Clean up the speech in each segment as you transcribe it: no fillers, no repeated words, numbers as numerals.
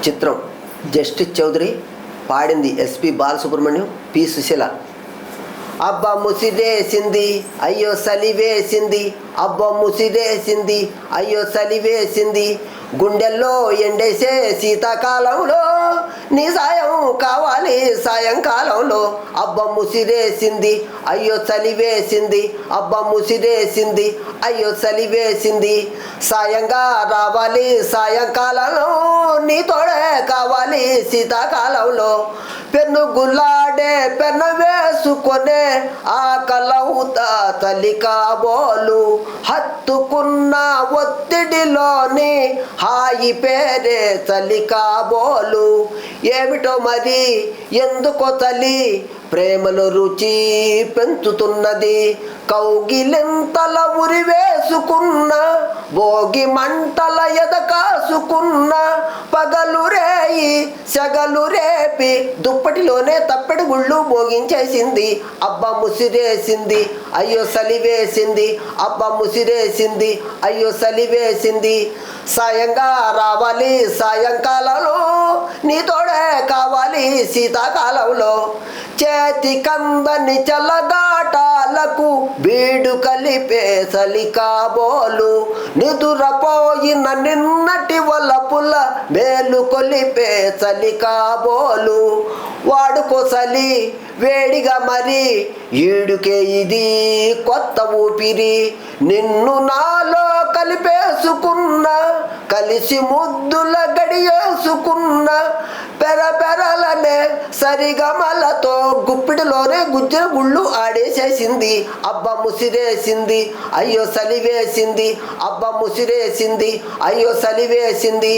చిత్రం జస్టిస్ చౌదరి, పాడింది SP Balasubrahmanyam, P Susheela. అబ్బా ముసిరేసింది అయ్యో సలివేసింది, అబ్బా ముసిరేసింది అయ్యో సలివేసింది, గుండెల్లో ఎండేసే శీతాకాలంలో నీ సాయం కావాలి సాయంకాలంలో. అబ్బా ముసిరేసింది అయ్యో చలివేసింది, అబ్బా ముసిరేసింది అయ్యో చలివేసింది, సాయంగా రావాలి సాయంకాలంలో నీ తోడే కావాలి శీతాకాలంలో. పెన్ను గుల్లాడే పెన్ను వేసుకొనే ఆ కలవుతా తల్లి కాబోలు, హత్తుకున్న ఒత్తిడిలోని హాయి పేరే తల్లి కాబోలు. ఏమిటో మరి ఎందుకో తల్లి ప్రేమలో రుచి పెంచుతున్నది, కౌగిలింతల ఉరి వేసుకున్న భోగి మంటల ఎదకాసుకున్న, పగలు రేయి సెగలు రేపి దుప్పటిలోనే తప్పెడు గుళ్ళు మోగించేసింది. అబ్బా ముసిరేసింది అయ్యో సలివేసింది, అబ్బా ముసిరేసింది అయ్యో సలివేసింది, సాయంగా రావాలి సాయంకాలంలో నీ తోడే కావాలి శీతాకాలంలో. చేతి కందని చల్లగాటాలకు బీడు కలిపే చలి కాబోలు, నిదురపోయిన నిన్నటి వలపుల మేలు కొలిపే చలి కాబోలు. వాడుకో చలి వేడిగా మరి ఈడుకే ఇది కొత్త ఊపిరి, నిన్ను నాలో కలిపేసుకున్న కలిసి ముద్దుల గడియేసుకున్న, పెరపెరలనే సరిగమలతో గుప్పిడిలోనే గుజ్జర గుళ్ళు ఆడేసేసింది. అబ్బా ముసిరేసింది అయ్యో సలివేసింది, అబ్బా ముసిరేసింది అయ్యో సలివేసింది,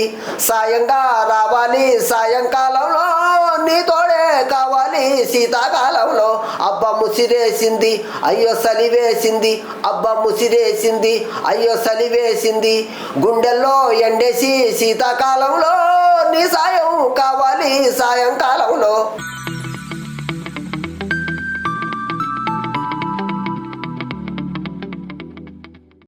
సాయంగా రావాలి సాయంకాలంలో నీ తోడే కావాలి శీతాకాలంలో. అబ్బా ముసిరేసింది అయ్యో సలివేసింది, అబ్బా ముసిరేసింది అయ్యో సలివేసింది, గుండెల్లో ఎండేసి శీతాకాలంలో నీ సాయం కావాలి సాయంకాలంలో.